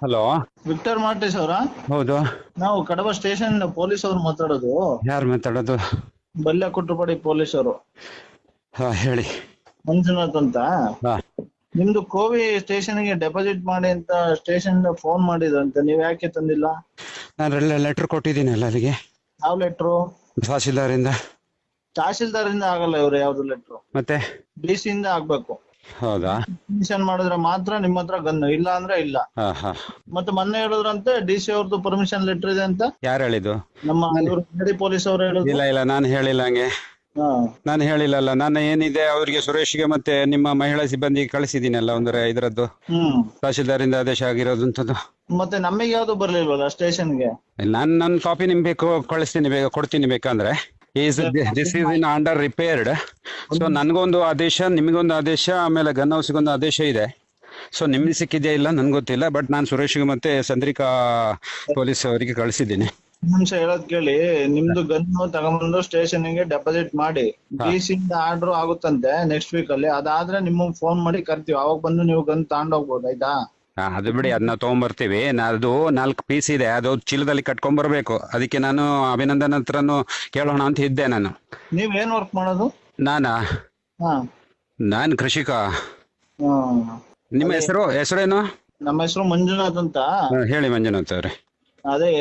Hello. Victor ಮಾರ್ಟಿಸ್ ಅವರಾ? ಹೌದು. ನಾವು ಕಡಬ ಸ್ಟೇಷನ್ ಪೊಲೀಸ್ ಅವ್ರು ಮಾತಾಡೋದು. ಯಾರು ಮಾತಾಡೋದು? ಬಲ್ಯ ಕುಟ್ರಪಾಡಿ ಪೊಲೀಸ್ ಅವರು. ಹಾ, ಹೇಳಿ. ಮಂಜುನಾಥ್ ಅಂತ. ಹಾ, ನಿಮ್ದು ಕೋವಿ ಸ್ಟೇಷನ್ ಗೆ ಡೆಪಾಸಿಟ್ ಮಾಡಿ ಅಂತ ಸ್ಟೇಷನ್ ಫೋನ್ ಮಾಡಿದ್ರಂತೆ, ನೀವ್ ಯಾಕೆ ತಂದಿಲ್ಲ? ನಾನು ಲೆಟರ್ ಕೊಟ್ಟಿದ್ದೀನಿ ಅಲ್ಲಿಗೆ, ಯಾವ ಲೆಟ್ರು? ತಹಸೀಲ್ದಾರಿಂದ. ತಹಶೀಲ್ದಾರ್ ಇಂದ ಆಗಲ್ಲ ಇವ್ರು ಯಾವ್ದು ಲೆಟ್ರು, ಮತ್ತೆ ಡಿ.ಸಿ ಇಂದ ಆಗ್ಬೇಕು. ಹೌದಾ? ಪರ್ಮಿಷನ್ ಮಾಡಿದ್ರೆ ಮಾತ್ರ ನಿಮ್ಮ ಹತ್ರ ಗನ್, ಇಲ್ಲ ಅಂದ್ರೆ ಇಲ್ಲ. ಹಾ ಹಾ. ಮತ್ತೆ ಮೊನ್ನೆ ಹೇಳಿದ್ರಂತೆ ಡಿ.ಸಿ ಅವ್ರದ್ದು ಪರ್ಮಿಷನ್ ಲೆಟರ್ ಇದೆ ಅಂತ. ಯಾರು ಹೇಳಿದ್ದು? ನಮ್ಮ ಇವರು ಪೊಲೀಸ್ ಅವ್ರು ಹೇಳಿದ್ರು. ಇಲ್ಲ ಇಲ್ಲ, ನಾನು ಹೇಳಿಲ್ಲ ಹಂಗೆ. ಹಾ. ನಾನು ಹೇಳಿಲ್ಲಲ್ಲ. ನಾನು ಏನಿದೆ ಅವ್ರಿಗೆ, ಸುರೇಶ್ಗೆ ಮತ್ತೆ ನಿಮ್ಮ ಮಹಿಳಾ ಸಿಬ್ಬಂದಿಗೆ ಕಳಿಸಿದ್ದೀನಲ್ಲ ಒಂದು ಇದರದ್ದು ತಹಶೀಲ್ದಾರಿಂದ ಆದೇಶ ಆಗಿರೋದಂಥದ್ದು. ಮತ್ತೆ ನಮಗೆ ಯಾವ್ದು ಬರ್ಲಿಲ್ವಲ್ಲ ಸ್ಟೇಷನ್ಗೆ? ನಾನು ನನ್ನ ಕಾಪಿ ನಿಮ್ಗೆ ಬೇಕು ಕಳಿಸ್ತೀನಿ, ಬೇಗ ಕೊಡ್ತೀನಿ ಬೇಕಂದ್ರೆ. This is in under repaired. So ನನ್ಗೊಂದು ಆದೇಶ, ನಿಮಗೊಂದು ಆದೇಶ, ಆಮೇಲೆ ಗನ್ ಹೌಸ್ಗೊಂದು ಆದೇಶ ಇದೆ. ಸೊ ನಿಮ್ಗೆ ಸಿಕ್ಕಿದೆಯಾ ಇಲ್ಲ ನನ್ಗೆ ಗೊತ್ತಿಲ್ಲ, ಬಟ್ ನಾನು ಸುರೇಶ್ಗೆ ಮತ್ತೆ ಚಂದ್ರಿಕಾ ಪೊಲೀಸ್ ಅವರಿಗೆ ಕಳಿಸಿದ್ದೀನಿ. ನಿಮಿಷ ಹೇಳೋದ್ ಕೇಳಿ. ನಿಮ್ದು ಗನ್ ತಗೊಂಡ್ಬಂದು ಸ್ಟೇಷನ್ ಗೆ ಡೆಪಾಸಿಟ್ ಮಾಡಿ, ಡಿ.ಸಿ ಇಂದ ಆರ್ಡರ್ ಆಗುತ್ತಂತೆ ನೆಕ್ಸ್ಟ್ ವೀಕ್ ಅಲ್ಲಿ. ಅದಾದ್ರೆ ನಿಮಗ್ ಫೋನ್ ಮಾಡಿ ಕರ್ತೀವಿ, ಅವಾಗ ಬಂದು ನೀವು ಗನ್ ತಗೊಂಡೋಗ್ಬೋದು, ಆಯ್ತಾ? ಅದು ಬಿಡಿ, ಅದನ್ನ ತಗೊಂಡ್ಬರ್ತೀವಿ. ಅದು 4 ಪೀಸ್ ಇದೆ, ಅದು ಚೀಲದಲ್ಲಿ ಕಟ್ಕೊಂಡ್ ಬರ್ಬೇಕು. ಅದಕ್ಕೆ ನಾನು ಅಭಿನಂದನ್ ಹತ್ರನು ಕೇಳೋಣ ಅಂತ ಇದ್ದೆ. ನಾನು ನೀವ್ ಏನ್ ವರ್ಕ್ ಮಾಡೋದು? ನಾನಾ? ಹಾ. ನಾನು ಕೃಷಿಕ. ಹಾ. ನಿಮ್ಮ ಹೆಸರೇನು? ನಮ್ಮ ಹೆಸರು ಮಂಜುನಾಥ್ ಅಂತ. ಹೇಳಿ ಮಂಜುನಾಥ್ ಅವ್ರೆ. ಅದೇ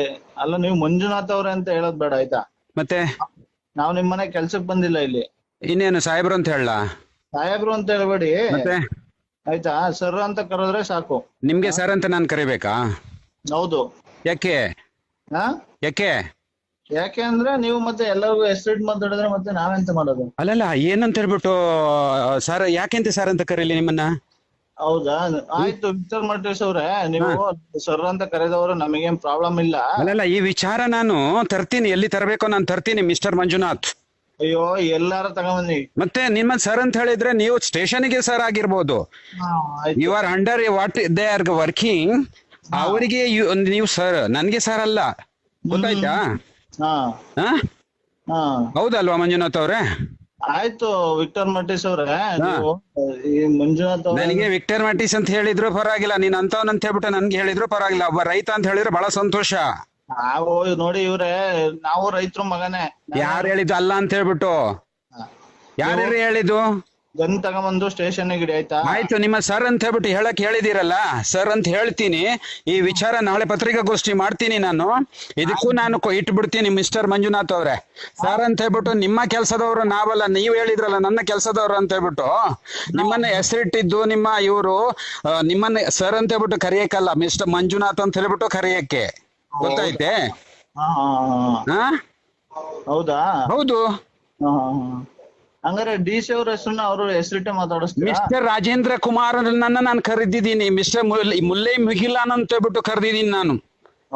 ಅಲ್ಲ, ನೀವು ಮಂಜುನಾಥ್ ಅವ್ರೆ ಅಂತ ಹೇಳೋದ್ ಬೇಡ, ಆಯ್ತಾ? ಮತ್ತೆ ನಾವ್ ನಿಮ್ ಮನೆ ಕೆಲ್ಸಕ್ ಬಂದಿಲ್ಲ ಇಲ್ಲಿ. ಇನ್ನೇನು ಸಾಹೇಬ್ರು ಅಂತ ಹೇಳ? ಸಾಹೇಬ್ರು ಅಂತ ಹೇಳ್ಬೇಡಿ, ಮತ್ತೆ ಆಯ್ತಾ? ಸರ್ ಅಂತ ಕರೆದ್ರೆ ಸಾಕು. ನಿಮ್ಗೆ ಸರ್ ಅಂತ ನಾನು ಕರಿಬೇಕಾ? ಹೌದು. ಯಾಕೆ? ಹಾ, ಯಾಕೆ? ಯಾಕೆ ಅಂದ್ರೆ ನೀವು ಮತ್ತೆ ಎಲ್ಲರಿಗೂ ಹೆಸರಿಟ್ ಮಾತಾಡಿದ್ರೆ ಮತ್ತೆ ನಾವೆಂತ ಮಾಡೋದು? ಅಲ್ಲಲ್ಲ, ಏನಂತ ಹೇಳ್ಬಿಟ್ಟು ಸರ್, ಯಾಕೆಂತ ಸರ್ ಅಂತ ಕರೀಲಿ ನಿಮ್ಮನ್ನ? ಹೌದಾ? ಆಯ್ತು ವಿಕ್ಟರ್ ಮಾರ್ಟಿಸ್ ಅವ್ರೆ, ನೀವು ಸರ್ ಅಂತ ಕರೆದವರು, ನಮಗೇನ್ ಪ್ರಾಬ್ಲಮ್ ಇಲ್ಲ. ಅಲ್ಲಲ್ಲ, ಈ ವಿಚಾರ ನಾನು ತರ್ತೀನಿ, ಎಲ್ಲಿ ತರಬೇಕೋ ನಾನು ತರ್ತೀನಿ ಮಿಸ್ಟರ್ ಮಂಜುನಾಥ್. ಅಯ್ಯೋ, ಎಲ್ಲಾರ ತಗೊಂಬನ್ನಿ. ಮತ್ತೆ ನಿಮ್ಮ ಸರ್ ಅಂತ ಹೇಳಿದ್ರೆ ನೀವು ಸ್ಟೇಷನ್ಗೆ ಸರ್ ಆಗಿರ್ಬೋದು. ಆಯ್ತು. You are under what they are working. ಅವರಿಗೆ ನೀವು ಸರ್, ನನ್ಗೆ ಸರ್ ಅಲ್ಲ, ಗೊತ್ತಾಯ್ತಾ? ಹಾ. ಹಾ, ಹಾ. ಹೌದಲ್ವಾ ಮಂಜುನಾಥ್ ಅವ್ರೆ? ಆಯ್ತು ವಿಕ್ಟರ್ ಮಾರ್ಟಿಸ್ ಅವ್ರೆ, ನೀವು ಈ ಮಂಜುನಾಥ್ ಅವ್ರೆ. ನನಗೆ ವಿಕ್ಟರ್ ಮಾರ್ಟಿಸ್ ಅಂತ ಹೇಳಿದ್ರು ಪರವಾಗಿಲ್ಲ, ನೀನ್ ಅಂತವನ್ ಹೇಳ್ಬಿಟ್ಟು ನನ್ಗೆ ಹೇಳಿದ್ರು ಪರವಾಗಿಲ್ಲ. ಒಬ್ಬ ರೈತ ಅಂತ ಹೇಳಿದ್ರೆ ಬಹಳ ಸಂತೋಷ. ನಾವು ನೋಡಿ ಇವ್ರೆ, ನಾವು ರೈತರು ಮಗನೇ. ಯಾರು ಹೇಳಿದ್ದು ಅಲ್ಲ ಅಂತ ಹೇಳ್ಬಿಟ್ಟು? ಯಾರು ಹೇಳಿದ್ದು? ಗನ್ ತಗೊಂಬಂದು ಸ್ಟೇಷನ್ ಗಿಡಿ, ಆಯ್ತಾ? ಆಯ್ತು, ನಿಮ್ಮ ಸರ್ ಅಂತ ಹೇಳ್ಬಿಟ್ಟು ಹೇಳಕ್ ಹೇಳಿದಿರಲ್ಲ, ಸರ್ ಅಂತ ಹೇಳ್ತೀನಿ. ಈ ವಿಚಾರ ನಾಳೆ ಪತ್ರಿಕಾಗೋಷ್ಠಿ ಮಾಡ್ತೀನಿ ನಾನು. ಇದಕ್ಕೂ ನಾನು ಇಟ್ಬಿಡ್ತೀನಿ ಮಿಸ್ಟರ್ ಮಂಜುನಾಥ್ ಅವ್ರೆ. ಸರ್ ಅಂತ ಹೇಳ್ಬಿಟ್ಟು ನಿಮ್ಮ ಕೆಲಸದವರು ನಾವಲ್ಲ, ನೀವು ಹೇಳಿದ್ರಲ್ಲ ನನ್ನ ಕೆಲಸದವ್ರು ಅಂತ ಹೇಳ್ಬಿಟ್ಟು ನಿಮ್ಮನ್ನ ಹೆಸರಿಟ್ಟಿದ್ದು ನಿಮ್ಮ ಇವರು. ನಿಮ್ಮನ್ನ ಸರ್ ಅಂತ ಹೇಳ್ಬಿಟ್ಟು ಕರೆಯಕ್ಕಲ್ಲ, ಮಿಸ್ಟರ್ ಮಂಜುನಾಥ್ ಅಂತ ಹೇಳ್ಬಿಟ್ಟು ಕರೆಯಕ್ಕೆ, ಗೊತ್ತಾಯ್ತೆ? ಹಾ, ಹೌದಾ? ಹೌದು. ಹಂಗಾರೆ ಡಿ.ಸಿ ಅವ್ರ ಹೆಸರನ್ನ ಅವರು ಹೆಸರಿಟ್ಟೆ ಮಾತಾಡಿಸ್ತೀರಾ? ಮಿಸ್ಟರ್ ರಾಜೇಂದ್ರ ಕುಮಾರ್ ನಾನು ಕರೆದಿದ್ದೀನಿ. ಮಿಸ್ಟರ್ ಮುಲ್ಲೈ ಮುಗಿಲಾನ್ ಅಂತ ಹೇಳ್ಬಿಟ್ಟು ಕರೆದಿದ್ದೀನಿ ನಾನು.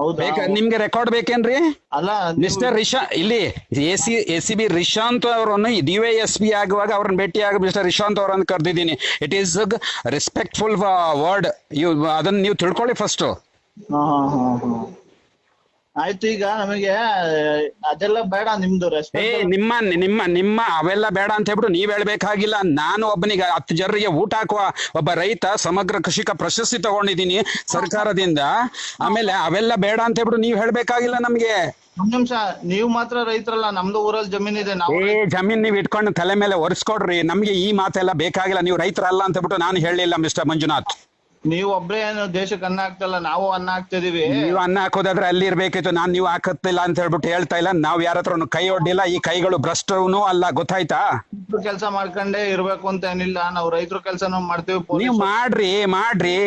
ಹೌದಾ? ನಿಮ್ಗೆ ರೆಕಾರ್ಡ್ ಬೇಕೇನ್ರಿ? ಅಲ್ಲ, ಮಿಸ್ಟರ್ ಇಲ್ಲಿ ಎ.ಸಿ.ಬಿ ರಿಶಾಂತ್ ಅವರನ್ನು DYSP ಆಗುವಾಗ ಅವ್ರನ್ನ ಭೇಟಿಯಾಗ ಮಿಸ್ಟರ್ ರಿಶಾಂತ್ ಅವರನ್ನು ಕರೆದಿದ್ದೀನಿ. It is respectful word. ಅದನ್ನ ನೀವು ತಿಳ್ಕೊಳ್ಳಿ ಫಸ್ಟ್. ಆಯ್ತು, ಈಗ ನಮಗೆ ಅದೆಲ್ಲ ಬೇಡ, ನಿಮ್ದು ನಿಮ್ಮ ಅವೆಲ್ಲ ಬೇಡ ಅಂತ ಹೇಳ್ಬಿಟ್ಟು ನೀವ್ ಹೇಳ್ಬೇಕಾಗಿಲ್ಲ. ನಾನು ಒಬ್ಬನಿಗೆ 10 ಜನರಿಗೆ ಊಟ ಹಾಕುವ ಒಬ್ಬ ರೈತ, ಸಮಗ್ರ ಕೃಷಿಕ ಪ್ರಶಸ್ತಿ ತಗೊಂಡಿದ್ದೀನಿ ಸರ್ಕಾರದಿಂದ. ಆಮೇಲೆ ಅವೆಲ್ಲ ಬೇಡ ಅಂತ ಹೇಳ್ಬಿಟ್ಟು ನೀವ್ ಹೇಳ್ಬೇಕಾಗಿಲ್ಲ ನಮ್ಗೆ. ಒಂದ್ ನಿಮಿಷ, ನೀವು ಮಾತ್ರ ರೈತರಲ್ಲ, ನಮ್ದು ಊರಲ್ಲಿ ಜಮೀನಿದೆ. ನಾವು ಜಮೀನ್ ನೀವ್ ಇಟ್ಕೊಂಡು ತಲೆ ಮೇಲೆ ಒರೆಸ್ಕೊಡ್ರಿ. ನಮ್ಗೆ ಈ ಮಾತೆಲ್ಲ ಬೇಕಾಗಿಲ್ಲ. ನೀವು ರೈತರಲ್ಲ ಅಂತ ಹೇಳ್ಬಿಟ್ಟು ನಾನು ಹೇಳಿಲ್ಲ ಮಿಸ್ಟರ್ ಮಂಜುನಾಥ್. ನೀವು ಒಬ್ರೇ ಏನು ದೇಶಕ್ಕೆ ಅನ್ನ ಹಾಕ್ತಲ್ಲ, ನಾವು ಅನ್ನ ಹಾಕ್ತಿದೀವಿ. ನೀವು ಅನ್ನ ಹಾಕೋದಾದ್ರೆ ಅಲ್ಲಿ ಇರ್ಬೇಕಿತ್ತು. ನೀವು ಹಾಕತ್ತಿಲ್ಲ ಅಂತ ಹೇಳ್ಬಿಟ್ಟು ಹೇಳ್ತಾ ಇಲ್ಲ. ನಾವ್ ಯಾರ ಹತ್ರ ಕೈ ಒಡ್ಡಿಲ್ಲ. ಈ ಕೈಗಳು ಭ್ರಷ್ಟನು ಅಲ್ಲ, ಗೊತ್ತಾಯ್ತಾ? ಕೆಲಸ ಮಾಡ್ಕೊಂಡೇ ಇರ್ಬೇಕು ಅಂತ ಏನಿಲ್ಲ, ನಾವು ರೈತರ ಕೆಲಸನೂ ಮಾಡ್ತೀವಿ. ನೀವು ಮಾಡ್ರಿ.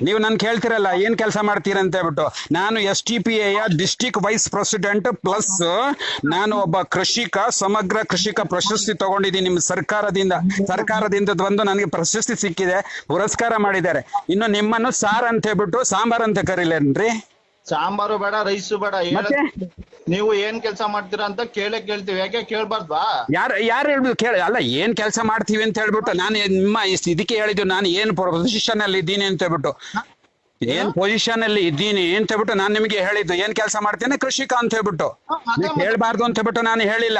ನೀವು ನನ್ ಕೇಳ್ತಿರಲ್ಲ ಏನ್ ಕೆಲಸ ಮಾಡ್ತೀರ ಅಂತ ಹೇಳ್ಬಿಟ್ಟು. ನಾನು STPA district vice president plus ನಾನು ಒಬ್ಬ ಕೃಷಿಕ, ಸಮಗ್ರ ಕೃಷಿಕ ಪ್ರಶಸ್ತಿ ತಗೊಂಡಿದ್ದೀನಿ ನಿಮ್ಮ ಸರ್ಕಾರದಿಂದ ಬಂದು ನನಗೆ ಪ್ರಶಸ್ತಿ ಸಿಕ್ಕಿದೆ, ಪುರಸ್ಕಾರ ಮಾಡಿದ್ದಾರೆ. ಇನ್ನು ನಿಮ್ಮನ್ನು ಸಾರ್ ಅಂತ ಹೇಳ್ಬಿಟ್ಟು ಸಾಂಬಾರ್ ಅಂತ ಕರೀಲೇನ್ರಿ? ಸಾಂಬಾರು ಬೇಡ, ರೈಸು ಬೇಡ. ನೀವು ಏನ್ ಕೆಲಸ ಮಾಡ್ತೀರಾ ಅಂತ ಕೇಳ್ತೀವಿ. ಯಾಕೆ ಕೇಳ್ಬಾರ್ದಾ? ಯಾರು ಹೇಳುದು ಅಲ್ಲ, ಏನ್ ಕೆಲಸ ಮಾಡ್ತೀವಿ ಅಂತ ಹೇಳ್ಬಿಟ್ಟು ನಾನು ನಿಮ್ಮ ಇದಕ್ಕೆ ಹೇಳಿದ್ದು. ನಾನು ಏನ್ ಪೊಸಿಷನ್ ಅಲ್ಲಿ ಇದ್ದೀನಿ ಅಂತ ಹೇಳ್ಬಿಟ್ಟು, ಏನ್ ಪೊಸಿಷನ್ ಅಲ್ಲಿ ಇದ್ದೀನಿ ಅಂತ ಹೇಳ್ಬಿಟ್ಟು ನಾನು ನಿಮಗೆ ಹೇಳಿದ್ದು. ಏನ್ ಕೆಲಸ ಮಾಡ್ತೇನೆ, ಕೃಷಿಕ ಅಂತ ಹೇಳ್ಬಿಟ್ಟು. ಹೇಳ್ಬಾರ್ದು ಅಂತ ಹೇಳ್ಬಿಟ್ಟು ನಾನು ಹೇಳಿಲ್ಲ.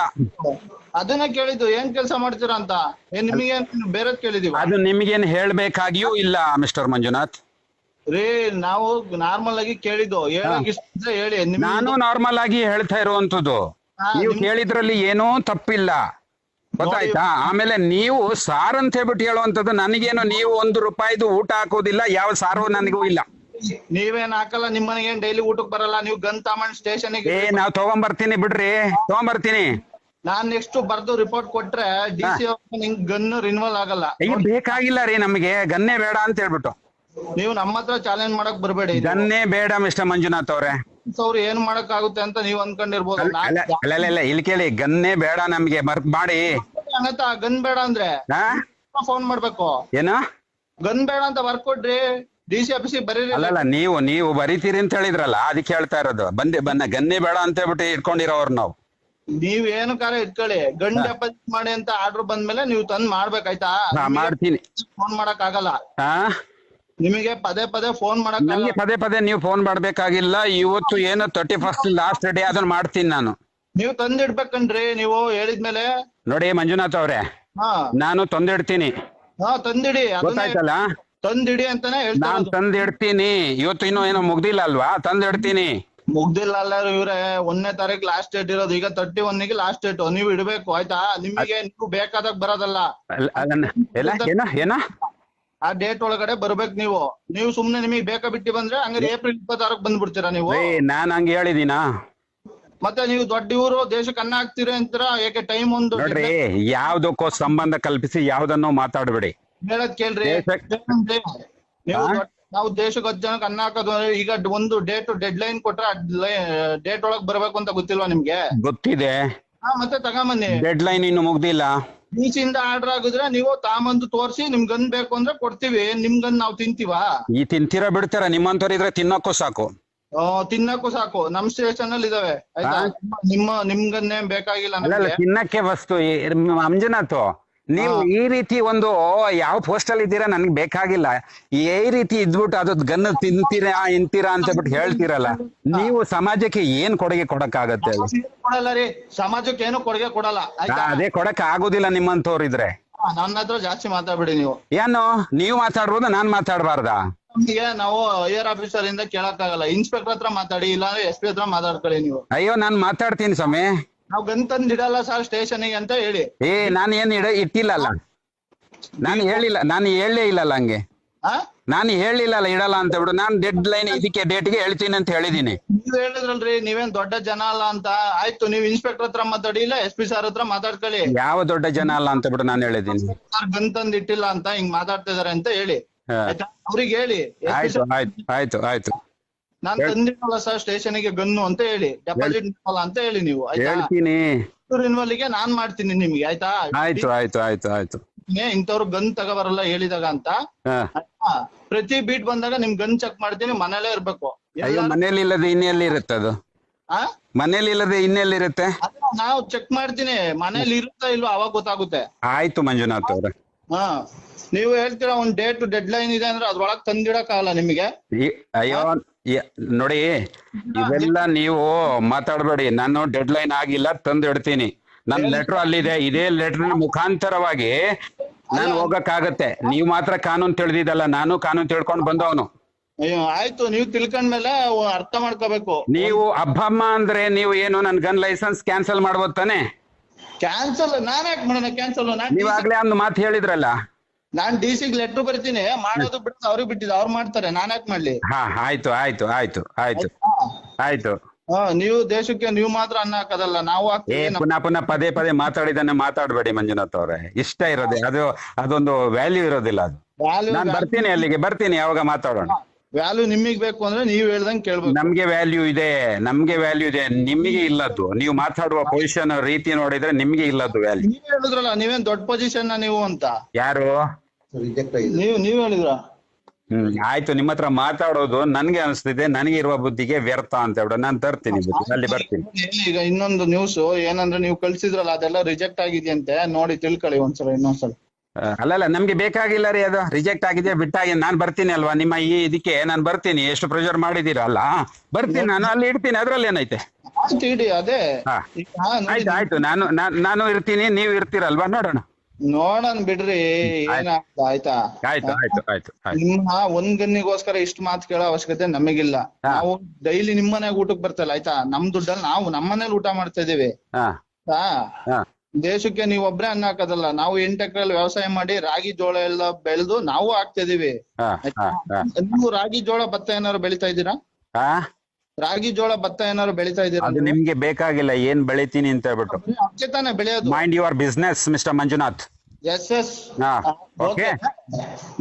ಅದನ್ನ ಕೇಳಿದ್ದು, ಏನ್ ಕೆಲಸ ಮಾಡ್ತೀರಾ ಅಂತ. ನಿಮಗೆ ಬೇರೆ ಕೇಳಿದೀವಿ. ಅದು ನಿಮಗೇನು ಹೇಳ್ಬೇಕಾಗಿಯೂ ಇಲ್ಲ ಮಿಸ್ಟರ್ ಮಂಜುನಾಥ್. ರೀ ನಾವು ನಾರ್ಮಲ್ ಆಗಿ ಕೇಳಿದ್ದು ಹೇಳಕ್ ಇಷ್ಟ ಇದ್ರೆ ಹೇಳಿ ನಾನು ನಾರ್ಮಲ್ ಆಗಿ ಹೇಳ್ತಾ ಇರುವಂತದ್ದು. ನೀವು ಕೇಳಿದ್ರಲ್ಲಿ ಏನೂ ತಪ್ಪಿಲ್ಲ, ಗೊತ್ತಾಯ್ತಾ? ಆಮೇಲೆ ನೀವು ಸಾರ್ ಅಂತ ಹೇಳ್ಬಿಟ್ಟು ಹೇಳುವಂತದ್ದು ನನಗೇನು, ನೀವು ₹1 ಊಟ ಹಾಕೋದಿಲ್ಲ, ಯಾವ ಸಾರು ನನಗೂ ಇಲ್ಲ. ನೀವೇನ್ ಹಾಕಲ್ಲ, ನಿಮ್ಮನೆಗೆ ಡೈಲಿ ಊಟಕ್ಕೆ ಬರಲ್ಲ, ನೀವು ಗನ್ ತಗೊಂಡ್ ಸ್ಟೇಷನ್ ನಾವ್ ತಗೊಂಬರ್ತೀನಿ ಬಿಡ್ರಿ, ತಗೊಂಬರ್ತೀನಿ. ನಾನ್ ನೆಕ್ಸ್ಟ್ ಬರ್ದು ರಿಪೋರ್ಟ್ ಕೊಟ್ರೆ DC ನಿಂಗ್ ಗನ್ ರಿನ್ವಲ್ ಆಗಲ್ಲ. ಬೇಕಾಗಿಲ್ಲ ರೀ ನಮಗೆ, ಗನ್ನೇ ಬೇಡ ಅಂತ ಹೇಳ್ಬಿಟ್ಟು. ನೀವು ನಮ್ಮ ಹತ್ರ ಚಾಲೆಂಜ್ ಮಾಡಕ್ ಬರ್ಬೇಡಿ. ಗನ್ನೇ ಬೇಡ ಮಿಸ್ಟರ್ ಮಂಜುನಾಥ್ ಅವ್ರೆ. ಅವ್ರು ಏನ್ ಮಾಡಕ್ ಆಗುತ್ತೆ ಅಂತ ನೀವ್ ಅನ್ಕೊಂಡಿರ್ಬೋದು. ಅಲ್ಲ ಇಲ್ಲಿ ಕೇಳಿ, ಗನ್ನೇ ಬೇಡ ನಮ್ಗೆ, ಮಾಡಿ. ಗನ್ ಬೇಡ ಅಂದ್ರೆ ಫೋನ್ ಮಾಡ್ಬೇಕು. ಏನು ಗನ್ ಬೇಡ ಅಂತ ಬರ್ಕೊಡ್ರಿ, DC ಆಫೀಸಿಗೆ ಬರೀರಿ. ಅಲ್ಲಲ್ಲ, ನೀವು ಬರೀತೀರಿ ಅಂತ ಹೇಳಿದ್ರಲ್ಲ, ಅದಕ್ಕೆ ಹೇಳ್ತಾ ಇರೋದು. ಗನ್ನೇ ಬೇಡ ಅಂತ ಹೇಳ್ಬಿಟ್ಟು ಇಟ್ಕೊಂಡಿರೋರು ನಾವು. ನೀವ್ ಏನು ಕಾರ್ಯ ಇಟ್ಕೊಳ್ಳಿ, ಗನ್ ಡೆಪಾಸಿಟ್ ಮಾಡಿ ಅಂತ ಆರ್ಡರ್ ಬಂದ್ಮೇಲೆ ನೀವು ತಂದ್ ಮಾಡ್ಬೇಕಾಯ್ತಾ? ಮಾಡ್ತೀನಿ. ಫೋನ್ ಮಾಡಕ್ ಆಗಲ್ಲ ನಿಮಗೆ, ಪದೇ ಫೋನ್ ಮಾಡಕ್. ನಮ್ಗೆ ಪದೇ ನೀವು ಫೋನ್ ಮಾಡ್ಬೇಕಾಗಿಲ್ಲ. ಇವತ್ತು ಏನು 31st ಲಾಸ್ಟ್ ಡೇ, ಅದನ್ನ ಮಾಡ್ತೀನಿ ನಾನು. ನೀವು ತಂದಿಡ್ಬೇಕನ್ರಿ, ನೀವು ಹೇಳಿದ್ಮೇಲೆ. ನೋಡಿ ಮಂಜುನಾಥ್ ಅವ್ರೆ, ನಾನು ತಂದಿಡ್ತೀನಿ. ತಂದಿಡಿ, ಗೊತ್ತಾಯ್ತಲ್ಲ? ತಂದಿಡಿ ಅಂತಾನೆ ಹೇಳ್ತಾ ನಾನ್ ತಂದಿಡ್ತೀನಿ. ಇವತ್ತು ಇನ್ನೂ ಏನೋ ಮುಗ್ದಿಲ್ಲ ಅಲ್ವಾ? ತಂದಿಡ್ತೀನಿ. ಮುಗ್ದಿಲ್ಲ ಅಲ್ಲ ಇವ್ರೆ, 1ನೇ ತಾರೀಕು ಲಾಸ್ಟ್ ಡೇಟ್ ಇರೋದು. ಈಗ 31ಗೆ ಲಾಸ್ಟ್ ಡೇಟ್. ನೀವು ಇಡ್ಬೇಕು ಆಯ್ತಾ? ನಿಮಗೆ ನೀವು ಬೇಕಾದಾಗ ಬರೋದಲ್ಲ, ಏನ ಆ ಡೇಟ್ ಒಳಗಡೆ ಬರ್ಬೇಕು ನೀವು. ನೀವು ಸುಮ್ನೆ ನಿಮಗೆ ಬೇಕಾ ಬಿಟ್ಟು ಬಂದ್ರೆ ಹಂಗಾರೆ ಏಪ್ರಿಲ್ 26ಕ್ಕೆ ಬಂದ್ಬಿಡ್ತೀರಾ ನೀವು? ನಾನ್ ಹಂಗೆ ಹೇಳಿದೀನಾ? ಮತ್ತೆ ನೀವು ದೊಡ್ಡ ಇವರು ದೇಶಕ್ಕೆ ಅನ್ನ ಹಾಕ್ತೀರಿ ಅಂತೀರ. ಯಾಕೆ ಟೈಮ್ ಒಂದು ನೋಡ್ರಿ, ಯಾವ್ದಕ್ಕೋ ಸಂಬಂಧ ಕಲ್ಪಿಸಿ ಯಾವ್ದನ್ನೋ ಮಾತಾಡ್ಬೇಡಿ. ಹೇಳದ್ ಕೇಳ್ರಿ. ನೀವು ನಾವು ದೇಶಕ್ಕೆ 10 ಜನಕ್ಕೆ ಅನ್ನ ಹಾಕೋದು. ಈಗ ಒಂದು ಡೆಡ್ ಲೈನ್ ಕೊಟ್ರೆ ಡೇಟ್ ಒಳಗ್ ಬರ್ಬೇಕು ಅಂತ ಗೊತ್ತಿಲ್ವಾ ನಿಮ್ಗೆ? ಗೊತ್ತಿದೆ. ಮತ್ತೆ ತಗೊಂಬನ್ನಿ. ಡೆಡ್ ಲೈನ್ ಇನ್ನು ಮುಗ್ದಿಲ್ಲ. ಈಚಿಂದ ಆರ್ಡರ್ ಆಗಿದ್ರೆ ನೀವು ತಾಂಬಂದು ತೋರಿಸಿ, ನಿಮ್ ಗನ್ ಬೇಕು ಅಂದ್ರೆ ಕೊಡ್ತೀವಿ. ನಿಮ್ ಗನ್ ನಾವ್ ತಿಂತೀವಾ? ಈ ತಿಂತೀರಾ ಬಿಡ್ತೀರಾ? ನಿಮ್ಮಂತವ್ರು ಇದ್ರೆ ತಿನ್ನಕ್ಕೂ ಸಾಕು. ತಿನ್ನಕ್ಕೂ ಸಾಕು. ನಮ್ ಸ್ಟೇಷನ್ ಅಲ್ಲಿ ಇದಾವೆ ಆಯ್ತಾ? ನಿಮ್ ಗನ್ನೇ ಬೇಕಾಗಿಲ್ಲ ನಮ್ಗೆ. ತಿನ್ನಕ್ಕೆ ವಸ್ತು. ಮಂಜುನಾಥ್, ನೀವು ಈ ರೀತಿ ಒಂದು ಯಾವ ಪೋಸ್ಟ್ ಅಲ್ಲಿ ಇದ್ದೀರಾ ನನ್ಗೆ ಬೇಕಾಗಿಲ್ಲ. ಈ ರೀತಿ ಇದ್ಬಿಟ್ಟು ಅದು ಗನ್ ತಿಂತೀರಾ ಇಂತೀರಾ ಅಂತ ಬಿಟ್ಟು ಹೇಳ್ತೀರಲ್ಲ, ನೀವು ಸಮಾಜಕ್ಕೆ ಏನ್ ಕೊಡುಗೆ ಕೊಡಕ್ಕಾಗತ್ತೆ? ಕೊಡಲ್ಲ ರೀ, ಸಮಾಜಕ್ಕೆ ಏನು ಕೊಡುಗೆ ಕೊಡಲ್ಲ. ಅದೇ ಕೊಡಕ್ ಆಗೋದಿಲ್ಲ ನಿಮ್ಮಂತವ್ರು ಇದ್ರೆ. ನನ್ನ ಹತ್ರ ಜಾಸ್ತಿ ಮಾತಾಡ್ಬೇಡಿ ನೀವು. ಏನು ನೀವು ಮಾತಾಡ್ಬೋದು, ನಾನ್ ಮಾತಾಡ್ಬಾರ್ದಾ? ನಮ್ಗೆ ನಾವು ಹೈಯರ್ ಆಫೀಸರ್ ಇಂದ ಕೇಳಕ್ ಆಗಲ್ಲ. ಇನ್ಸ್ಪೆಕ್ಟರ್ ಹತ್ರ ಮಾತಾಡಿ, ಇಲ್ಲಾಂದ್ರೆ SP ಹತ್ರ ಮಾತಾಡ್ಕೊಳ್ಳಿ ನೀವು. ಅಯ್ಯೋ, ನಾನ್ ಮಾತಾಡ್ತೀನಿ ಸ್ವಾಮಿ. ನಾವ್ ಗನ್ ತಂದಿಡಲ್ಲ ಸರ್ ಸ್ಟೇಷನ್ಗೆ ಅಂತ ಹೇಳಿ. ನಾನು ಏನ್ ಇಟ್ಟಿಲ್ಲಲ್ಲ, ನಾನು ಹೇಳಲೇ ಇಲ್ಲಲ್ಲ ಹಂಗೆ. ನಾನು ಹೇಳಿಲ್ಲಲ್ಲ ಇಡಲ್ಲ ಅಂತ ಬಿಡು. ನಾನ್ ಡೆಡ್ ಲೈನ್ ಇದಕ್ಕೆ ಡೇಟ್ಗೆ ಹೇಳ್ತೀನಿ ಅಂತ ಹೇಳಿದೀನಿ. ನೀವ್ ಹೇಳಿದ್ರಲ್ರಿ ನೀವೇನ್ ದೊಡ್ಡ ಜನ ಅಲ್ಲ ಅಂತ. ಆಯ್ತು, ನೀವ್ ಇನ್ಸ್ಪೆಕ್ಟರ್ ಹತ್ರ ಮಾತಾಡಿ, ಇಲ್ಲ SP ಸರ್ ಹತ್ರ ಮಾತಾಡ್ಕೊಳ್ಳಿ. ಯಾವ ದೊಡ್ಡ ಜನ ಅಲ್ಲ ಅಂತ ಬಿಡು, ನಾನು ಹೇಳಿದೀನಿ. ಗನ್ ತಂದ್ ಇಟ್ಟಿಲ್ಲ ಅಂತ ಹಿಂಗ್ ಮಾತಾಡ್ತಿದಾರೆ ಅಂತ ಹೇಳಿ, ಅವ್ರಿಗೆ ಹೇಳಿ. ಆಯ್ತು ನಾನ್ ತಂದಿರಲ್ಲ ಸರ್ ಸ್ಟೇಷನ್ಗೆ ಗನ್ನು ಅಂತ ಹೇಳಿ, ಡೆಪಾಸಿಟ್ ಮಾಡಲ್ಲ ಅಂತ ಹೇಳಿ ನೀವು. ಹೇಳ್ತೀನಿ. ರಿನ್ವಲ್ಗೆ ನಾನ್ ಮಾಡ್ತೀನಿ ನಿಮ್ಗೆ ಆಯ್ತಾ? ಆಯ್ತು. ಇಂಥವ್ರು ಗನ್ ತಗೋಬರಲ್ಲ ಹೇಳಿದಾಗ ಅಂತ. ಪ್ರತಿ ಬೀಟ್ ಬಂದಾಗ ನಿಮ್ ಗನ್ ಚೆಕ್ ಮಾಡ್ತೀನಿ. ಮನೇಲೇ ಇರ್ಬೇಕು. ಮನೇಲಿ ಇಲ್ಲದೆ ಇನ್ನೆಲ್ಲಿ ಇರುತ್ತೆ ಅದು? ಮನೇಲಿ ಇಲ್ಲದೆ ಇನ್ನೆಲ್ಲಿರುತ್ತೆ? ನಾವು ಚೆಕ್ ಮಾಡ್ತೀನಿ. ಮನೇಲಿ ಇರುತ್ತಾ ಇಲ್ವಾ ಅವಾಗ ಗೊತ್ತಾಗುತ್ತೆ. ಆಯ್ತು ಮಂಜುನಾಥ್ ಅವ್ರೆ. ನೀವು ಹೇಳ್ತೀರಾ ಒಂದ್ ಡೆಡ್ ಲೈನ್ ಇದೆ ಅಂದ್ರೆ ಅದ್ರೊಳಗ್ ತಂದಿಡಕ್ ಆಗಲ್ಲ ನಿಮಗೆ. ಅಯ್ಯೋ ನೋಡಿ, ಇವೆಲ್ಲ ನೀವು ಮಾತಾಡ್ಬೇಡಿ. ನಾನು ಡೆಡ್ ಲೈನ್ ಆಗಿಲ್ಲ, ತಂದು ಇಡ್ತೀನಿ. ನನ್ ಲೆಟರ್ ಅಲ್ಲಿದೆ. ಇದೇ ಲೆಟರ್ ಮುಖಾಂತರವಾಗಿ ನಾನು ಹೋಗಕ್ಕಾಗತ್ತೆ. ನೀವು ಮಾತ್ರ ಕಾನೂನು ತಿಳಿದಿದ್ದಲ್ಲ, ನಾನು ಕಾನೂನು ತಿಳ್ಕೊಂಡು ಬಂದವನು. ಅಯ್ಯೋ ಆಯ್ತು, ನೀವು ತಿಳ್ಕೊಂಡ್ಮೇಲೆ ಅರ್ಥ ಮಾಡ್ಕೋಬೇಕು. ನೀವು ಅಬ್ಬಮ್ಮ ಅಂದ್ರೆ ನೀವು ಏನು ನನ್ ಗನ್ ಲೈಸೆನ್ಸ್ ಕ್ಯಾನ್ಸಲ್ ಮಾಡ್ಬೋದು ತಾನೆ? ಕ್ಯಾನ್ಸಲ್ ನಾನ್ ಯಾಕೆ ಮಾಡೋಣ? ಕ್ಯಾನ್ಸಲ್ ನೀವಾಗ್ಲೇ ಒಂದು ಮಾತು ಹೇಳಿದ್ರಲ್ಲ. ನಾನ್ DC-ಗೆ ಲೆಟರ್ ಬರ್ತೀನಿ, ಮಾಡೋದು ಬಿಟ್ಟು ಅವ್ರಿಗೆ ಬಿಟ್ಟಿದ್ದು, ಅವ್ರು ಮಾಡ್ತಾರೆ, ನಾನ್ ಯಾಕೆ ಮಾಡ್ಲಿ? ಆಯ್ತು. ನೀವು ದೇಶಕ್ಕೆ ನೀವು ಮಾತ್ರ ಅನ್ನ ಹಾಕೋದಲ್ಲ, ನಾವು ಪುನಃ ಪದೇ ಮಾತಾಡಿದನ್ನ ಮಾತಾಡ್ಬೇಡಿ ಮಂಜುನಾಥ್ ಅವ್ರೆ. ಇಷ್ಟ ಇರೋದೇ ಅದೊಂದು ವ್ಯಾಲ್ಯೂ ಇರೋದಿಲ್ಲ ಅದು. ನಾನ್ ಬರ್ತೀನಿ, ಅಲ್ಲಿಗೆ ಬರ್ತೀನಿ, ಯಾವಾಗ ಮಾತಾಡೋಣ. ವ್ಯಾಲ್ಯೂ ನಿಮಗ್ ಬೇಕು ಅಂದ್ರೆ ನೀವ್ ಹೇಳ್ದಂಗೆ ಕೇಳ್ಬೇಕು. ನಮ್ಗೆ ವ್ಯಾಲ್ಯೂ ಇದೆ, ನಿಮಗೆ ಇಲ್ಲದ್ದು. ನೀವು ಮಾತಾಡುವ ಪೊಸಿಷನ್ ರೀತಿ ನೋಡಿದ್ರೆ ನಿಮ್ಗೆ ಇಲ್ಲದ್ದು ವ್ಯಾಲ್ಯೂ. ನೀವ್ ಹೇಳಿದ್ರಲ್ಲ ನೀವೇನ್ ದೊಡ್ಡ ಪೊಸಿಷನ್ ನೀವು ಅಂತ. ಯಾರು? ನೀವ್ ಹೇಳಿದ್ರ. ಆಯ್ತು, ನಿಮ್ಮ ಹತ್ರ ಮಾತಾಡೋದು ನನ್ಗೆ ಅನಿಸ್ತಿದೆ, ನನಗೆ ಇರುವ ಬುದ್ಧಿಗೆ ವ್ಯರ್ಥ ಅಂತ ಹೇಳ್ಬಿಟ್ಟು ನಾನು ತರ್ತೀನಿ, ಅಲ್ಲಿ ಬರ್ತೀನಿ. ಈಗ ಇನ್ನೊಂದು ನ್ಯೂಸ್ ಏನಂದ್ರೆ ನೀವು ಕಳ್ಸಿದ್ರಲ್ಲ ಅದೆಲ್ಲ ರಿಜೆಕ್ಟ್ ಆಗಿದೆಯಂತೆ, ನೋಡಿ ತಿಳ್ಕೊಳ್ಳಿ ಒಂದ್ಸಲ, ಇನ್ನೊಂದ್ಸಲ. ಅಲ್ಲಲ್ಲ, ನಮ್ಗೆ ಬೇಕಾಗಿಲ್ಲ ರೀ, ಅದು ರಿಜೆಕ್ಟ್ ಆಗಿದೆ, ಬಿಟ್ಟಾಗಿ ನಾನ್ ಬರ್ತೀನಿ ಅಲ್ವಾ ನಿಮ್ಮ ಈ ಇದಕ್ಕೆ ನಾನು ಬರ್ತೀನಿ. ಎಷ್ಟು ಪ್ರೆಷರ್ ಮಾಡಿದೀರಲ್ಲ, ಬರ್ತೀನಿ ನಾನು, ಅಲ್ಲಿ ಇಡ್ತೀನಿ, ಅದ್ರಲ್ಲಿ ಏನೈತೆ. ಅದೇ ಆಯ್ತು. ನಾನು ಇರ್ತೀನಿ, ನೀವು ಇರ್ತೀರಲ್ವಾ, ನೋಡೋಣ. ನೋಡೋಣ ಬಿಡ್ರಿ, ಏನಾಗ್ತದ ಆಯ್ತಾ. ಆಯ್ತು ಆಯ್ತು ಆಯ್ತು ಆಯ್ತು. ನಿಮ್ಮ ಒಂದ್ ಗನ್ನಿಗೋಸ್ಕರ ಇಷ್ಟು ಮಾತು ಕೇಳೋ ಅವಶ್ಯಕತೆ ನಮಗಿಲ್ಲ. ನಾವು ಡೈಲಿ ನಿಮ್ ಮನೆಗ್ ಊಟಕ್ ಬರ್ತಲ್ಲ ಆಯ್ತಾ, ನಮ್ ದುಡ್ಡಲ್ಲಿ ನಾವು ನಮ್ಮನೇಲಿ ಊಟ ಮಾಡ್ತಾ ಇದೀವಿ. ಹಾ ಹಾ ದೇಶಕ್ಕೆ ನೀವ್ ಒಬ್ರೇ ಅನ್ನ ಹಾಕೋದಲ್ಲ, ನಾವು 8 ಎಕರೆಯಲ್ಲಿ ವ್ಯವಸಾಯ ಮಾಡಿ ರಾಗಿ ಜೋಳ ಎಲ್ಲ ಬೆಳೆದು ನಾವು ಹಾಕ್ತಾ ಇದೀವಿ. ಹಾ ಹಾ ಹಾ ನೀವು ರಾಗಿ ಜೋಳ ಭತ್ತ ಏನಾದ್ರು ಬೆಳಿತಾ ಇದ್ದೀರಾ? ಹಾ ರಾಗಿ ಜೋಳ ಭತ್ತ ಏನಾದ್ರು ಬೆಳಿತಾ ಇದ್ದೀರಾ? ಅದು ನಿಮ್ಗೆ ಬೇಕಾಗಿಲ್ಲ ಏನ್ ಬೆಳಿತೀನಿ ಅಂತ ಹೇಳ್ಬಿಟ್ಟು. ಅದಕ್ಕೆ ತಾನೇ ಬೆಳೆಯೋದು. Mind your business mister Manjunath. Yes yes. ಹಾ ಓಕೆ.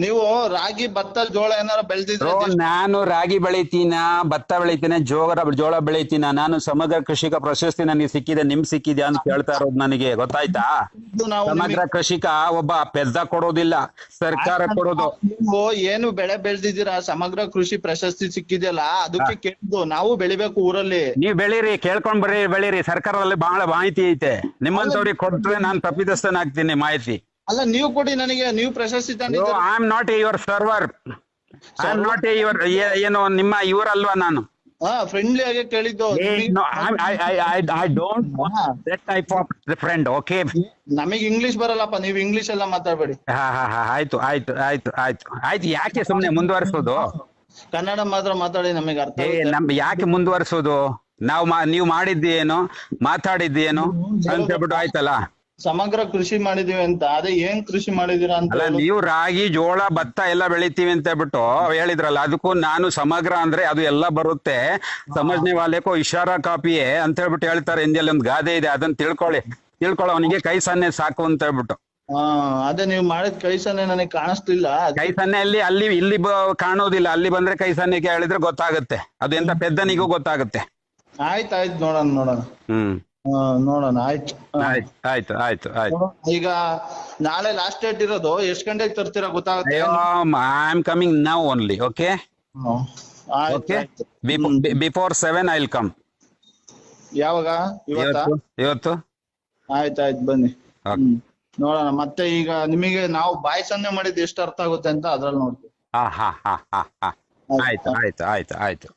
ನೀವು ರಾಗಿ ಭತ್ತ ಜೋಳ ಏನಾರು ಬೆಳೆದಿದ್ರೆ ನಾನು ರಾಗಿ ಬೆಳಿತೀನ, ಭತ್ತ ಬೆಳಿತೀನಿ, ಜೋಳ ಬೆಳಿತೀನ. ನಾನು ಸಮಗ್ರ ಕೃಷಿಕ ಪ್ರಶಸ್ತಿ ನನಗೆ ಸಿಕ್ಕಿದೆ, ನಿಮ್ ಸಿಕ್ಕಿದ್ಯಾ ಅಂತ ಕೇಳ್ತಾ ಇರೋದು ನನಗೆ, ಗೊತ್ತಾಯ್ತಾ? ಸಮಗ್ರ ಕೃಷಿಕ ಒಬ್ಬ ಪೆದ್ದ ಕೊಡೋದಿಲ್ಲ, ಸರ್ಕಾರ ಕೊಡೋದು. ನೀವು ಏನು ಬೆಳೆ ಬೆಳೆದಿದ್ದೀರಾ, ಸಮಗ್ರ ಕೃಷಿ ಪ್ರಶಸ್ತಿ ಸಿಕ್ಕಿದೆಯಲ್ಲ, ಅದಕ್ಕೆ ಕೇಳಿದ್ದು ನಾವು ಬೆಳಿಬೇಕು ಊರಲ್ಲಿ. ನೀವ್ ಬೆಳೀರಿ, ಕೇಳ್ಕೊಂಡ್ ಬೆಳೀರಿ. ಸರ್ಕಾರದಲ್ಲಿ ಬಹಳ ಮಾಹಿತಿ ಐತೆ, ನಿಮ್ಮಂತವ್ರಿಗೆ ಕೊಟ್ರೆ ನಾನು ತಪ್ಪಿತಸ್ಥನಾಗ್ತೀನಿ ಮಾಹಿತಿ. ಅಲ್ಲ ನೀವು ಕೊಡಿ ನನಗೆ, ನೀವು ಪ್ರಶಸ್ತಿ ತಂದಿದ್ದೀರಾ. I am not your server, I am not your ಏನು ನಿಮ್ಮ ಇವರಲ್ವಾ ನಾನು. ಫ್ರೆಂಡ್ಲಿ ಆಗಿ ಕೇಳಿದ್ದು. I don't that type of friend. Okay, ನಮಗೆ ಇಂಗ್ಲಿಷ್ ಬರಲ್ಲಪ್ಪ, ನೀವು ಇಂಗ್ಲಿಷ್ ಎಲ್ಲ ಮಾತಾಡ್ಬೇಡಿ. ಹಾ ಹಾ ಹಾ ಆಯ್ತು ಆಯ್ತು ಆಯ್ತು ಆಯ್ತು ಆಯ್ತು. ಯಾಕೆ ಸುಮ್ನೆ ಮುಂದುವರಿಸೋದು? ಕನ್ನಡ ಮಾತ್ರ ಮಾತಾಡಿ, ನಮಗೆ ಅರ್ಥ ಯಾಕೆ ಮುಂದುವರಿಸೋದು? ನೀವು ಮಾಡಿದ್ದೇನು, ಮಾತಾಡಿದ್ದೇನು ಅಂತ ಹೇಳ್ಬಿಟ್ಟು ಆಯ್ತಲ್ಲ. ಸಮಗ್ರ ಕೃಷಿ ಮಾಡಿದೀವಿ ಅಂತ, ಅದೇ ಏನ್ ಕೃಷಿ ಮಾಡಿದೀರಾ ಅಂತ. ಅಲ್ಲ, ನೀವು ರಾಗಿ ಜೋಳ ಭತ್ತ ಎಲ್ಲ ಬೆಳಿತೀವಿ ಅಂತ ಹೇಳ್ಬಿಟ್ಟು ಹೇಳಿದ್ರಲ್ಲ, ಅದಕ್ಕೂ ನಾನು ಸಮಗ್ರ ಅಂದ್ರೆ ಅದು ಎಲ್ಲ ಬರುತ್ತೆ. ಸಮಜ್ನೆ ವಾಲೆಕೋ ಇಶಾರಾ ಕಾಪಿಯೇ ಅಂತ ಹೇಳ್ಬಿಟ್ಟು ಹೇಳ್ತಾರೆ, ಹಿಂದಿಯಲ್ಲಿ ಒಂದು ಗಾದೆ ಇದೆ, ಅದನ್ನ ತಿಳ್ಕೊಳ್ಳೋನಿಗೆ ಕೈ ಸನ್ನೆ ಸಾಕು ಅಂತ ಹೇಳ್ಬಿಟ್ಟು. ಅದೇ ನೀವು ಮಾಡಿದ ಕೈ ಸನ್ನೆ ನನಗೆ ಕಾಣಿಸ್ತಿಲ್ಲ. ಕೈ ಸನ್ನೆ ಇಲ್ಲಿ ಕಾಣೋದಿಲ್ಲ, ಅಲ್ಲಿ ಬಂದ್ರೆ ಕೈ ಸನ್ನೆಗೆ ಹೇಳಿದ್ರೆ ಗೊತ್ತಾಗುತ್ತೆ, ಅದು ಎಂತ ಪೆದ್ದನಿಗೂ ಗೊತ್ತಾಗುತ್ತೆ. ಆಯ್ತಾಯ್ತು, ನೋಡೋಣ. ನೋಡೋಣ, ಆಯ್ತು ಆಯ್ತು ಆಯ್ತು ಆಯ್ತು. ಈಗ ನಾಳೆ ಲಾಸ್ಟ್ ಡೇಟ್ ಇರೋದು, ಎಷ್ಟ್ ಗಂಟೆಗೆ ತರ್ತೀರಾ ಗೊತ್ತಾಗುತ್ತೆ? I am coming now only. Okay okay, before 7 I will come. ಯಾವಾಗ? ಇವತ್ತು. ಆಯ್ತಾಯ್ತು, ಬನ್ನಿ. ನೋಡೋಣ. ಮತ್ತೆ ಈಗ ನಿಮಗೆ ನಾವು ಬಾಯಿ ಸನ್ನೆ ಮಾಡಿದ್ದು ಎಷ್ಟು ಅರ್ಥ ಆಗುತ್ತೆ ಅಂತ ಅದ್ರಲ್ಲಿ ನೋಡ್ತೀವಿ. ಹಾ ಹಾ ಹಾ ಹಾ ಆಯ್ತು ಆಯ್ತು ಆಯ್ತು ಆಯ್ತು.